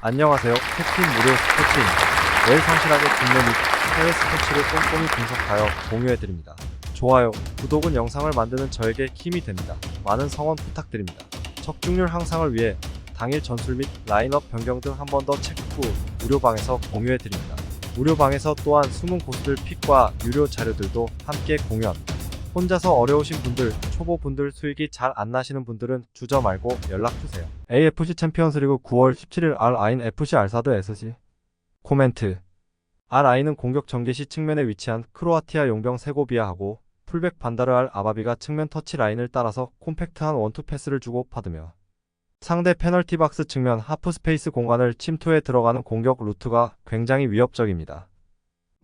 안녕하세요. 캡틴 무료 스포츠입니다. 매일 성실하게 국내 및 해외 스포츠를 꼼꼼히 분석하여 공유해드립니다. 좋아요, 구독은 영상을 만드는 저에게 힘이 됩니다. 많은 성원 부탁드립니다. 적중률 향상을 위해 당일 전술 및 라인업 변경 등 한 번 더 체크 후 무료방에서 공유해드립니다. 무료방에서 또한 숨은 고수들 픽과 유료 자료들도 함께 공유합니다. 혼자서 어려우신 분들, 초보분들 수익이 잘 안 나시는 분들은 주저 말고 연락주세요. AFC 챔피언스리그 9월 17일 RIN FC 알사드 SC 코멘트 RI는 공격 전개시 측면에 위치한 크로아티아 용병 세고비아하고 풀백 반다르 알 아바비가 측면 터치 라인을 따라서 콤팩트한 원투 패스를 주고 받으며 상대 페널티 박스 측면 하프 스페이스 공간을 침투해 들어가는 공격 루트가 굉장히 위협적입니다.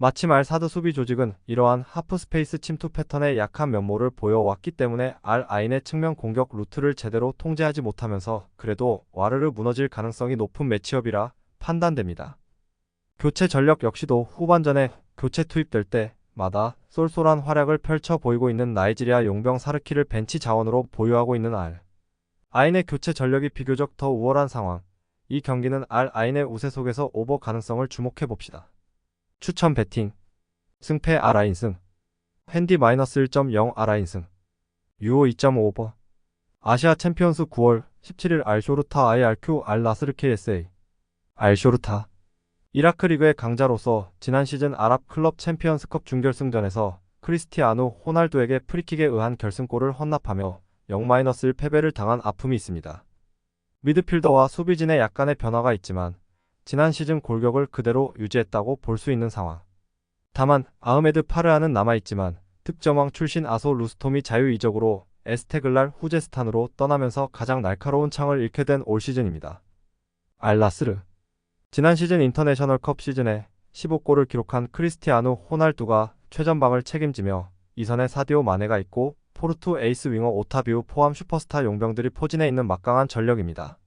마침 알사드 수비 조직은 이러한 하프 스페이스 침투 패턴에 약한 면모를 보여왔기 때문에 RIN의 측면 공격 루트를 제대로 통제하지 못하면서 그래도 와르르 무너질 가능성이 높은 매치업이라 판단됩니다. 교체 전력 역시도 후반전에 교체 투입될 때마다 쏠쏠한 활약을 펼쳐 보이고 있는 나이지리아 용병 사르키를 벤치 자원으로 보유하고 있는 RIN의 교체 전력이 비교적 더 우월한 상황. 이 경기는 RIN의 우세 속에서 오버 가능성을 주목해봅시다. 추천 배팅 승패 RIN 승 핸디 -1.0 RIN 승 유오 2.5 오버 아시아 챔피언스 9월 17일 알쇼르타 IRQ 알나스르 KSA 알쇼르타 이라크 리그의 강자로서 지난 시즌 아랍 클럽 챔피언스컵 준결승전에서 크리스티아누 호날두에게 프리킥에 의한 결승골을 헌납하며 0-1 패배를 당한 아픔이 있습니다. 미드필더와 수비진에 약간의 변화가 있지만 지난 시즌 골격을 그대로 유지했다고 볼 수 있는 상황. 다만 아흐메드 파르아는 남아있지만 득점왕 출신 아소 루스톰이 자유이적으로 에스테글랄 후제스탄으로 떠나면서 가장 날카로운 창을 잃게 된 올 시즌입니다. 알나스르 지난 시즌 인터내셔널컵 시즌에 15골을 기록한 크리스티아누 호날두가 최전방을 책임지며 이선에 사디오 마네가 있고 포르투 에이스 윙어 오타비우 포함 슈퍼스타 용병들이 포진해 있는 막강한 전력입니다.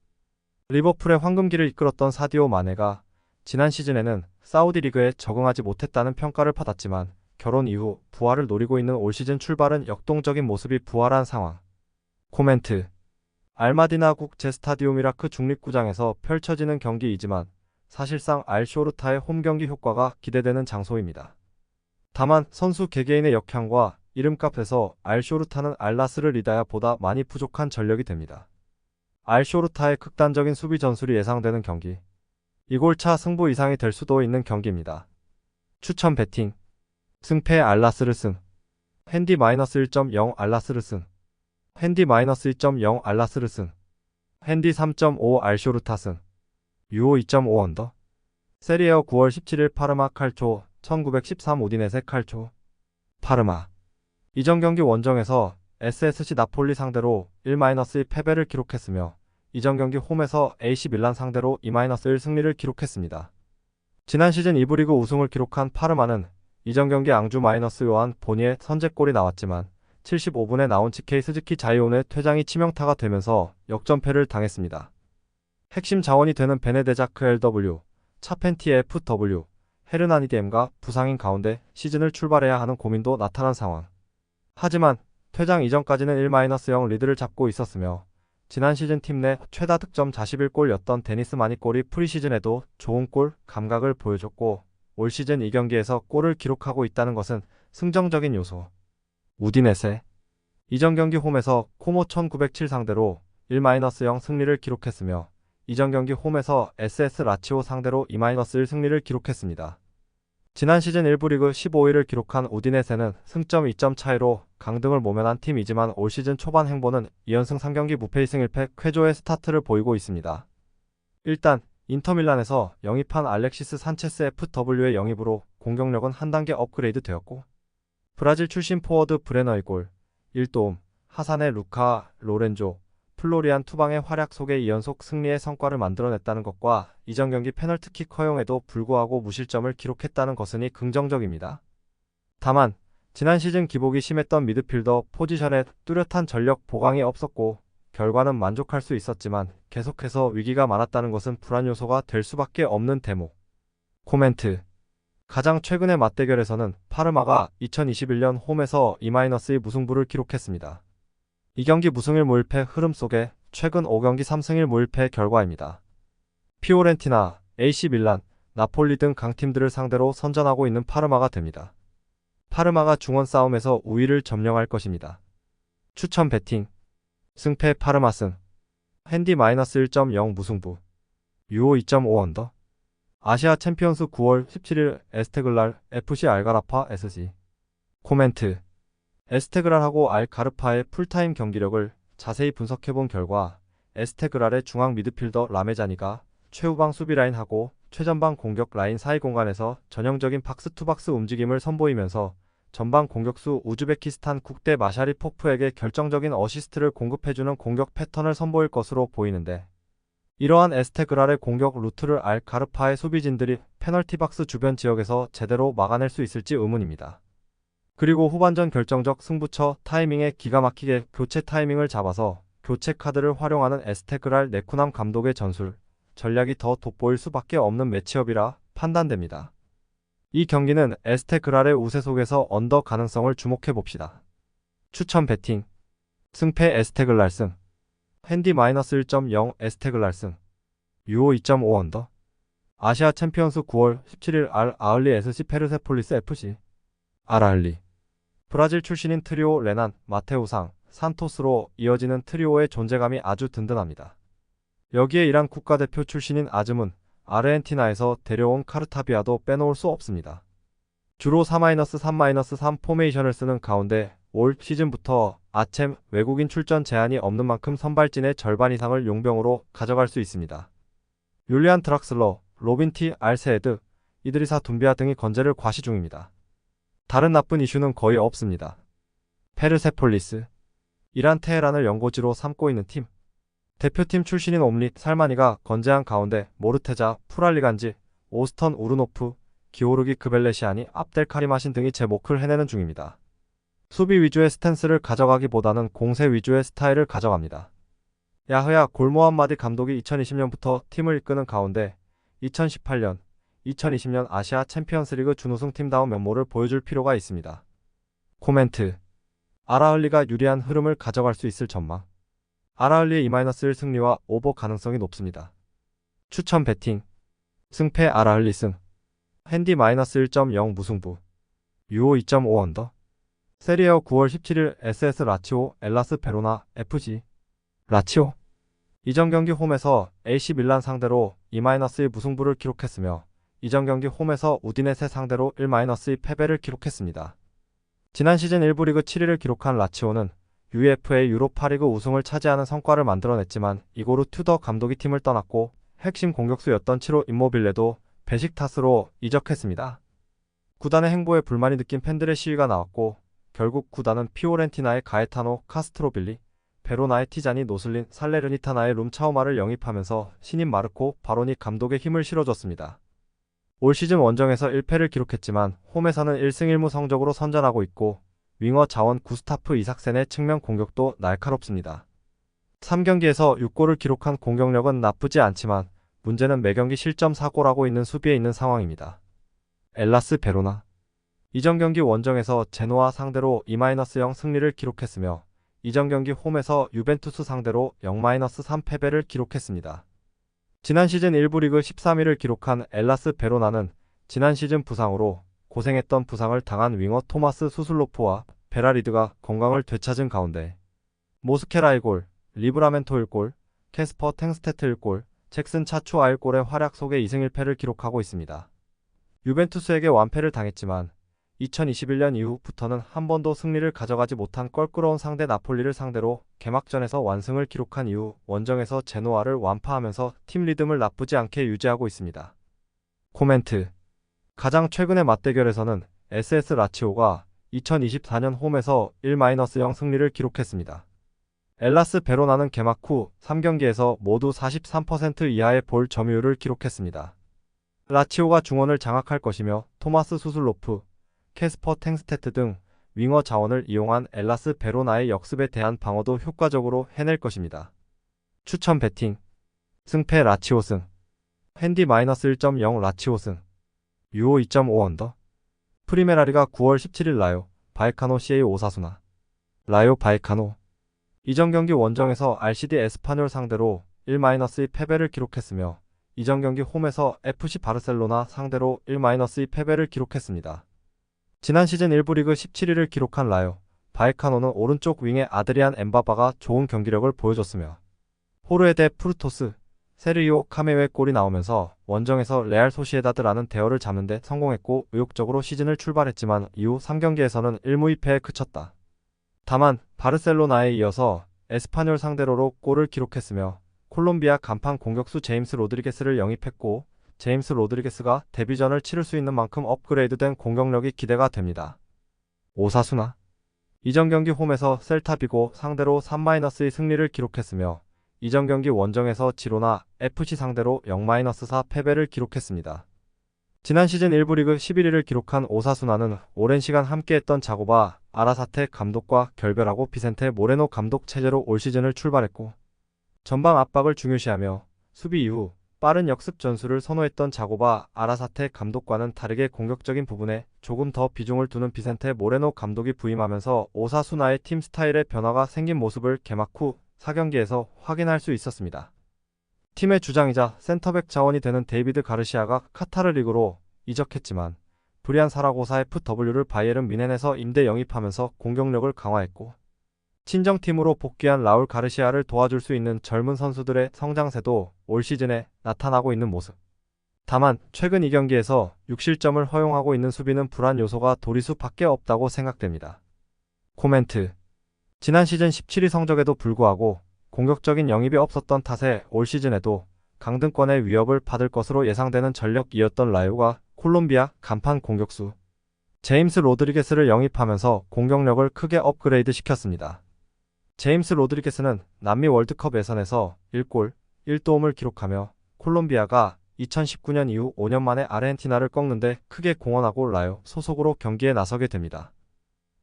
리버풀의 황금기를 이끌었던 사디오 마네가 지난 시즌에는 사우디 리그에 적응하지 못했다는 평가를 받았지만 결혼 이후 부활을 노리고 있는 올 시즌 출발은 역동적인 모습이 부활한 상황. 코멘트 알마디나 국제 스타디움 이라크 중립구장에서 펼쳐지는 경기이지만 사실상 알쇼르타의 홈경기 효과가 기대되는 장소입니다. 다만 선수 개개인의 역량과 이름값에서 알쇼르타는 알나스르 리다야보다 많이 부족한 전력이 됩니다. 알쇼르타의 극단적인 수비 전술이 예상되는 경기. 2골차 승부 이상이 될 수도 있는 경기입니다. 추천 배팅 승패 알나스르 승 핸디 -1.0 알나스르 승 핸디 -2.0 알나스르 승 핸디 3.5 알쇼르타 승 유오 2.5 언더 세리에어 9월 17일 파르마 칼초 1913 우디네세 칼초 파르마 이전 경기 원정에서 SSC 나폴리 상대로 1-2 패배를 기록했으며 이전 경기 홈에서 AC 밀란 상대로 2-1 승리를 기록했습니다. 지난 시즌 2부 리그 우승을 기록한 파르마는 이전 경기 앙주 -요한 보니의 선제골이 나왔지만 75분에 나온 치케이 스즈키 자이온의 퇴장이 치명타가 되면서 역전패를 당했습니다. 핵심 자원이 되는 베네데자크 LW, 차펜티 FW, 헤르나니 DM가 부상인 가운데 시즌을 출발해야 하는 고민도 나타난 상황. 하지만 퇴장 이전까지는 1-0 리드를 잡고 있었으며 지난 시즌 팀 내 최다 득점 41골이었던 데니스 마니골이 프리시즌에도 좋은 골 감각을 보여줬고 올 시즌 이 경기에서 골을 기록하고 있다는 것은 승정적인 요소. 우디네세 이전 경기 홈에서 코모 1907 상대로 1-0 승리를 기록했으며 이전 경기 홈에서 SS 라치오 상대로 2-1 승리를 기록했습니다. 지난 시즌 1부 리그 15위를 기록한 우디네세는 승점 2점 차이로 강등을 모면한 팀이지만 올 시즌 초반 행보는 2연승 3경기 무패 2승 1패 쾌조의 스타트를 보이고 있습니다. 일단 인터밀란에서 영입한 알렉시스 산체스 FW의 영입으로 공격력은 한 단계 업그레이드 되었고 브라질 출신 포워드 브레너의 골, 1도움, 하산의 루카, 로렌조, 플로리안 투방의 활약 속에 2연속 승리의 성과를 만들어냈다는 것과 이전 경기 페널티킥 허용에도 불구하고 무실점을 기록했다는 것은 긍정적입니다. 다만 지난 시즌 기복이 심했던 미드필더 포지션에 뚜렷한 전력 보강이 없었고 결과는 만족할 수 있었지만 계속해서 위기가 많았다는 것은 불안 요소가 될 수밖에 없는 대목. 코멘트 가장 최근의 맞대결에서는 파르마가 2021년 홈에서 2-2의 무승부를 기록했습니다. 이 경기 무승 1무 1패 흐름 속에 최근 5경기 3승 1무 1패 결과입니다. 피오렌티나, AC 밀란, 나폴리 등 강팀들을 상대로 선전하고 있는 파르마가 됩니다. 파르마가 중원 싸움에서 우위를 점령할 것입니다. 추천 배팅. 승패 파르마 승. 핸디 -1.0 무승부. 유오 2.5 언더. 아시아 챔피언스 9월 17일 에스테글랄 FC 알가라파 SC. 코멘트. 에스테그랄하고 알가르파의 풀타임 경기력을 자세히 분석해본 결과 에스테그랄의 중앙 미드필더 라메자니가 최후방 수비라인하고 최전방 공격 라인 사이 공간에서 전형적인 박스투박스 움직임을 선보이면서 전방 공격수 우즈베키스탄 국대 마샤리 포프에게 결정적인 어시스트를 공급해주는 공격 패턴을 선보일 것으로 보이는데, 이러한 에스테그랄의 공격 루트를 알가르파의 수비진들이 페널티 박스 주변 지역에서 제대로 막아낼 수 있을지 의문입니다. 그리고 후반전 결정적 승부처 타이밍에 기가 막히게 교체 타이밍을 잡아서 교체 카드를 활용하는 에스테그랄 네쿠남 감독의 전술, 전략이 더 돋보일 수밖에 없는 매치업이라 판단됩니다. 이 경기는 에스테그랄의 우세 속에서 언더 가능성을 주목해봅시다. 추천 배팅. 승패 에스테글랄 승. 핸디 -1.0 에스테글랄 승. 유오 2.5 언더. 아시아 챔피언스 9월 17일 아흘리 SC 페르세폴리스 FC. 아흘리. 브라질 출신인 트리오 레난, 마테우상, 산토스로 이어지는 트리오의 존재감이 아주 든든합니다. 여기에 이란 국가대표 출신인 아즘은 아르헨티나에서 데려온 카르타비아도 빼놓을 수 없습니다. 주로 4-3-3-3 포메이션을 쓰는 가운데 올 시즌부터 아챔 외국인 출전 제한이 없는 만큼 선발진의 절반 이상을 용병으로 가져갈 수 있습니다. 율리안 드락슬러, 로빈티 알세헤드, 이드리사 둠비아 등이 건재를 과시 중입니다. 다른 나쁜 이슈는 거의 없습니다. 페르세폴리스. 이란 테헤란을 연고지로 삼고 있는 팀. 대표팀 출신인 옴릿 살마니가 건재한 가운데 모르테자, 프랄리간지, 오스턴 우르노프, 기오르기 그벨레시아니, 압델카리마신 등이 제몫을 해내는 중입니다. 수비 위주의 스탠스를 가져가기보다는 공세 위주의 스타일을 가져갑니다. 야흐야 골모함마디 감독이 2020년부터 팀을 이끄는 가운데 2018년, 2020년 아시아 챔피언스리그 준우승팀다운 면모를 보여줄 필요가 있습니다. 코멘트. 아라흘리가 유리한 흐름을 가져갈 수 있을 전망. 아라흘리의 2-1 승리와 오버 가능성이 높습니다. 추천 배팅. 승패 아라흘리 승. 핸디 -1.0 무승부. 유오 2.5 언더. 세리에어 9월 17일 SS 라치오 엘라스 베로나 FC. 라치오. 이전 경기 홈에서 AC 밀란 상대로 2-2 무승부를 기록했으며 이전 경기 홈에서 우디네세 상대로 1-2 패배를 기록했습니다. 지난 시즌 1부 리그 7위를 기록한 라치오는 UEFA 유로파리그 우승을 차지하는 성과를 만들어냈지만 이고르 튜더 감독이 팀을 떠났고 핵심 공격수였던 치로 임모빌레도 베식타스로 이적했습니다. 구단의 행보에 불만이 느낀 팬들의 시위가 나왔고 결국 구단은 피오렌티나의 가에타노 카스트로빌리, 베로나의 티자니 노슬린 살레르니타나의 룸차오마를 영입하면서 신인 마르코 바로니 감독의 힘을 실어줬습니다. 올 시즌 원정에서 1패를 기록했지만 홈에서는 1승 1무 성적으로 선전하고 있고 윙어 자원 구스타프 이삭센의 측면 공격도 날카롭습니다. 3경기에서 6골을 기록한 공격력은 나쁘지 않지만 문제는 매경기 실점 4골하고 있는 수비에 있는 상황입니다. 엘라스 베로나. 이전 경기 원정에서 제노아 상대로 2-0 승리를 기록했으며 이전 경기 홈에서 유벤투스 상대로 0-3 패배를 기록했습니다. 지난 시즌 1부 리그 13위를 기록한 엘라스 베로나는 지난 시즌 부상으로 고생했던 부상을 당한 윙어 토마스 수슬로프와 베라리드가 건강을 되찾은 가운데 모스케라 1골, 리브라멘토 1골, 캐스퍼 탱스테트 1골, 잭슨 차추아 1골의 활약 속에 2승 1패를 기록하고 있습니다. 유벤투스에게 완패를 당했지만 2021년 이후부터는 한 번도 승리를 가져가지 못한 껄끄러운 상대 나폴리를 상대로 개막전에서 완승을 기록한 이후 원정에서 제노아를 완파하면서 팀 리듬을 나쁘지 않게 유지하고 있습니다. 코멘트. 가장 최근의 맞대결에서는 SS 라치오가 2024년 홈에서 1-0 승리를 기록했습니다. 엘라스 베로나는 개막 후 3경기에서 모두 43% 이하의 볼 점유율을 기록했습니다. 라치오가 중원을 장악할 것이며 토마스 수슬로프, 캐스퍼 탱스테트 등 윙어 자원을 이용한 엘라스 베로나의 역습에 대한 방어도 효과적으로 해낼 것입니다. 추천 배팅. 승패 라치오 승. 핸디 -1.0 라치오 승. 유오 2.5 언더. 프리메라리가 9월 17일 라요 바이카노 CA 오사수나. 라요 바이카노. 이전 경기 원정에서 RCD 에스파뇰 상대로 1-2 패배를 기록했으며 이전 경기 홈에서 FC 바르셀로나 상대로 1-2 패배를 기록했습니다. 지난 시즌 1부 리그 17위를 기록한 라요 바이카노는 오른쪽 윙의 아드리안 엠바바가 좋은 경기력을 보여줬으며 호르에 대 프루토스, 세르히오 카메오의 골이 나오면서 원정에서 레알 소시에다드라는 대열을 잡는 데 성공했고 의욕적으로 시즌을 출발했지만 이후 3경기에서는 1무 2패에 그쳤다. 다만 바르셀로나에 이어서 에스파뇰 상대로로 골을 기록했으며 콜롬비아 간판 공격수 제임스 로드리게스를 영입했고 제임스 로드리게스가 데뷔전을 치를 수 있는 만큼 업그레이드된 공격력이 기대가 됩니다. 오사수나 이전 경기 홈에서 셀타비고 상대로 3-2의 승리를 기록했으며 이전 경기 원정에서 지로나 FC 상대로 0-4 패배를 기록했습니다. 지난 시즌 1부 리그 11위를 기록한 오사수나는 오랜 시간 함께했던 자고바 아라사테 감독과 결별하고 비센테 모레노 감독 체제로 올 시즌을 출발했고 전방 압박을 중요시하며 수비 이후 빠른 역습 전술을 선호했던 자고바 아라사테 감독과는 다르게 공격적인 부분에 조금 더 비중을 두는 비센테 모레노 감독이 부임하면서 오사수나의 팀 스타일의 변화가 생긴 모습을 개막 후 4경기에서 확인할 수 있었습니다. 팀의 주장이자 센터백 자원이 되는 데이비드 가르시아가 카타르 리그로 이적했지만 브리안 사라고사 FW를 바이에른 뮌헨에서 임대 영입하면서 공격력을 강화했고 친정팀으로 복귀한 라울 가르시아를 도와줄 수 있는 젊은 선수들의 성장세도 올 시즌에 나타나고 있는 모습. 다만 최근 2경기에서 6실점을 허용하고 있는 수비는 불안 요소가 도리수밖에 없다고 생각됩니다. 코멘트. 지난 시즌 17위 성적에도 불구하고 공격적인 영입이 없었던 탓에 올 시즌에도 강등권의 위협을 받을 것으로 예상되는 전력이었던 라요가 콜롬비아 간판 공격수 제임스 로드리게스를 영입하면서 공격력을 크게 업그레이드 시켰습니다. 제임스 로드리게스는 남미 월드컵 예선에서 1골, 1도움을 기록하며 콜롬비아가 2019년 이후 5년 만에 아르헨티나를 꺾는데 크게 공헌하고 라요 소속으로 경기에 나서게 됩니다.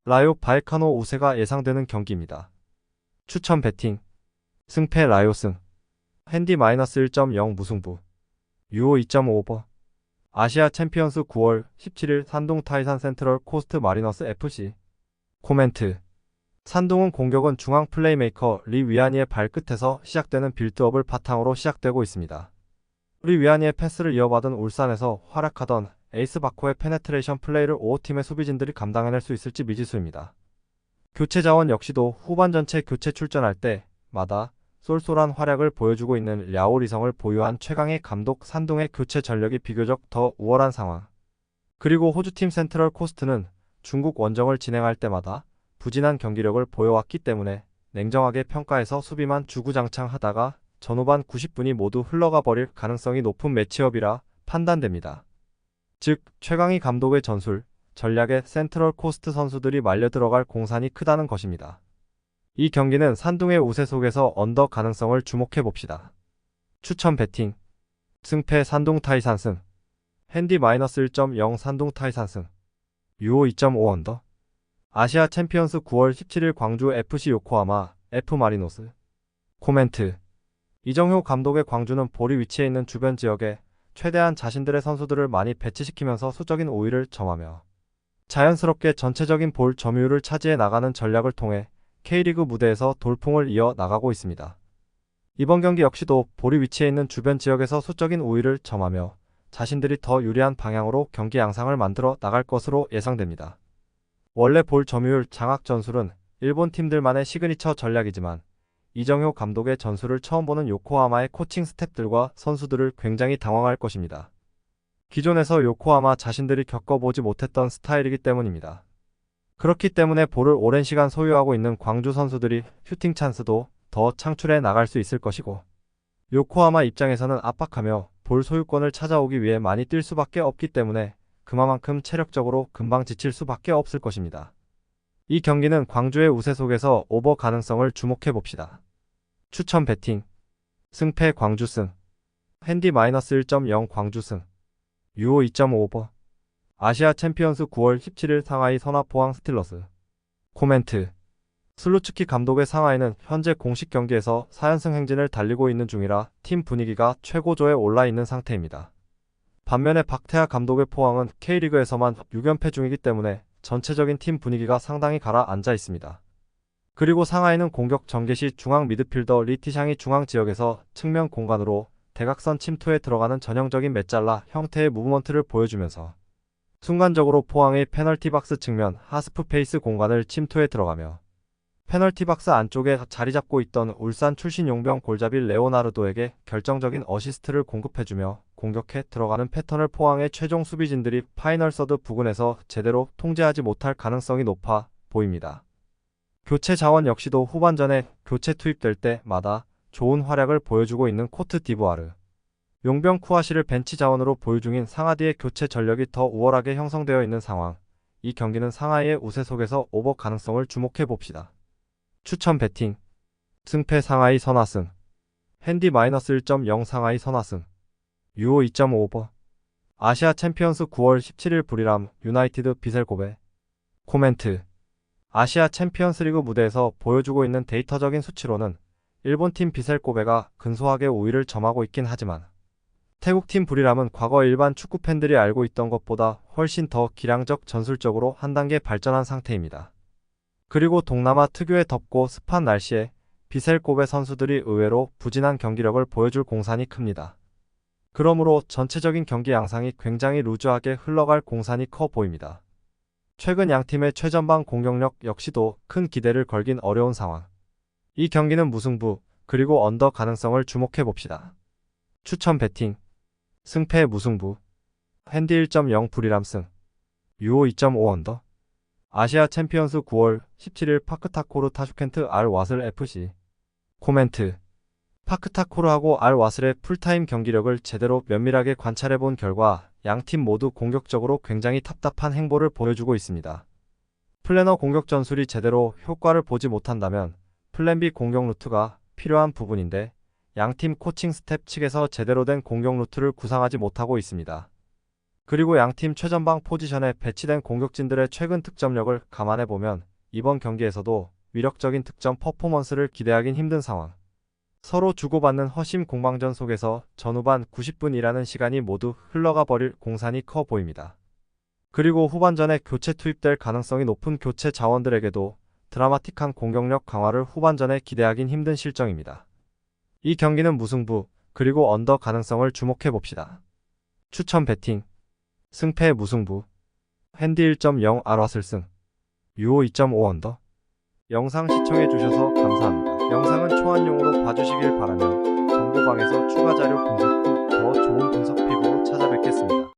라요 바이카노 우세가 예상되는 경기입니다. 추천 배팅 승패 라요 승 핸디 -1.0 무승부 유오 2.5 오버 아시아 챔피언스 9월 17일 산둥 타이산 센트럴 코스트 마리너스 FC 코멘트 산둥은 공격은 중앙 플레이메이커 리 위아니의 발끝에서 시작되는 빌드업을 바탕으로 시작되고 있습니다. 리 위아니의 패스를 이어받은 울산에서 활약하던 에이스 바코의 페네트레이션 플레이를 5호팀의 수비진들이 감당해낼 수 있을지 미지수입니다. 교체 자원 역시도 후반 전체 교체 출전할 때마다 쏠쏠한 활약을 보여주고 있는 랴오리성을 보유한 최강의 감독 산둥의 교체 전력이 비교적 더 우월한 상황. 그리고 호주팀 센트럴 코스트는 중국 원정을 진행할 때마다 부진한 경기력을 보여왔기 때문에 냉정하게 평가해서 수비만 주구장창하다가 전후반 90분이 모두 흘러가 버릴 가능성이 높은 매치업이라 판단됩니다. 즉 최강희 감독의 전술, 전략에 센트럴 코스트 선수들이 말려 들어갈 공산이 크다는 것입니다. 이 경기는 산둥의 우세 속에서 언더 가능성을 주목해봅시다. 추천 배팅 승패 산둥 타이산 승 핸디 -1.0 산둥 타이산 승 유오 2.5 언더 아시아 챔피언스 9월 17일 광주 FC 요코하마 F 마리노스 코멘트 이정효 감독의 광주는 볼이 위치해 있는 주변 지역에 최대한 자신들의 선수들을 많이 배치시키면서 수적인 우위를 점하며 자연스럽게 전체적인 볼 점유율을 차지해 나가는 전략을 통해 K리그 무대에서 돌풍을 이어 나가고 있습니다. 이번 경기 역시도 볼이 위치해 있는 주변 지역에서 수적인 우위를 점하며 자신들이 더 유리한 방향으로 경기 양상을 만들어 나갈 것으로 예상됩니다. 원래 볼 점유율 장악 전술은 일본 팀들만의 시그니처 전략이지만 이정효 감독의 전술을 처음 보는 요코하마의 코칭 스태프들과 선수들을 굉장히 당황할 것입니다. 기존에서 요코하마 자신들이 겪어보지 못했던 스타일이기 때문입니다. 그렇기 때문에 볼을 오랜 시간 소유하고 있는 광주 선수들이 슈팅 찬스도 더 창출해 나갈 수 있을 것이고 요코하마 입장에서는 압박하며 볼 소유권을 찾아오기 위해 많이 뛸 수밖에 없기 때문에 그만큼 체력적으로 금방 지칠 수밖에 없을 것입니다. 이 경기는 광주의 우세 속에서 오버 가능성을 주목해봅시다. 추천 배팅 승패 광주 승 핸디 -1.0 광주 승 유오 2.5 오버 아시아 챔피언스 9월 17일 상하이 선화포항 스틸러스 코멘트 슬루츠키 감독의 상하이는 현재 공식 경기에서 4연승 행진을 달리고 있는 중이라 팀 분위기가 최고조에 올라 있는 상태입니다. 반면에 박태하 감독의 포항은 K리그에서만 6연패 중이기 때문에 전체적인 팀 분위기가 상당히 가라앉아 있습니다. 그리고 상하이는 공격 전개 시 중앙 미드필더 리티샹이 중앙 지역에서 측면 공간으로 대각선 침투에 들어가는 전형적인 메잘라 형태의 무브먼트를 보여주면서 순간적으로 포항의 페널티 박스 측면 하스프 페이스 공간을 침투해 들어가며 페널티 박스 안쪽에 자리 잡고 있던 울산 출신 용병 골잡이 레오나르도에게 결정적인 어시스트를 공급해주며 공격해 들어가는 패턴을 포항의 최종 수비진들이 파이널 서드 부근에서 제대로 통제하지 못할 가능성이 높아 보입니다. 교체 자원 역시도 후반전에 교체 투입될 때마다 좋은 활약을 보여주고 있는 코트 디부아르. 용병 쿠아시를 벤치 자원으로 보유 중인 상하디의 교체 전력이 더 우월하게 형성되어 있는 상황. 이 경기는 상하이의 우세 속에서 오버 가능성을 주목해 봅시다. 추천 배팅. 승패 상하이 선화승. 핸디 -1.0 상하이 선화승. 유오 2.5 오버. 아시아 챔피언스 9월 17일 부리람 유나이티드 비셀고베. 코멘트. 아시아 챔피언스리그 무대에서 보여주고 있는 데이터적인 수치로는 일본팀 비셀고베가 근소하게 우위를 점하고 있긴 하지만 태국팀 부리람은 과거 일반 축구 팬들이 알고 있던 것보다 훨씬 더 기량적 전술적으로 한 단계 발전한 상태입니다. 그리고 동남아 특유의 덥고 습한 날씨에 비셀고베 선수들이 의외로 부진한 경기력을 보여줄 공산이 큽니다. 그러므로 전체적인 경기 양상이 굉장히 루즈하게 흘러갈 공산이 커 보입니다. 최근 양팀의 최전방 공격력 역시도 큰 기대를 걸긴 어려운 상황. 이 경기는 무승부, 그리고 언더 가능성을 주목해 봅시다. 추천 배팅. 승패 무승부. 핸디 1.0 부리람 승. 유오 2.5 언더. 아시아 챔피언스 9월 17일 파크타코르 타슈켄트 알 와슬 FC. 코멘트. 파크타코르하고 알 와슬의 풀타임 경기력을 제대로 면밀하게 관찰해본 결과 양팀 모두 공격적으로 굉장히 답답한 행보를 보여주고 있습니다. 플래너 공격 전술이 제대로 효과를 보지 못한다면 플랜 B 공격 루트가 필요한 부분인데 양팀 코칭 스텝 측에서 제대로 된 공격 루트를 구상하지 못하고 있습니다. 그리고 양팀 최전방 포지션에 배치된 공격진들의 최근 득점력을 감안해보면 이번 경기에서도 위력적인 득점 퍼포먼스를 기대하긴 힘든 상황. 서로 주고받는 허심 공방전 속에서 전후반 90분이라는 시간이 모두 흘러가 버릴 공산이 커 보입니다. 그리고 후반전에 교체 투입될 가능성이 높은 교체 자원들에게도 드라마틱한 공격력 강화를 후반전에 기대하긴 힘든 실정입니다. 이 경기는 무승부, 그리고 언더 가능성을 주목해 봅시다. 추천 배팅. 승패 무승부. 핸디 1.0 알와슬 승. 유오 2.5 언더. 영상 시청해 주셔서 감사합니다. 영상은 초안용으로 봐주시길 바라며 정보방에서 추가 자료 분석 후 더 좋은 분석 팁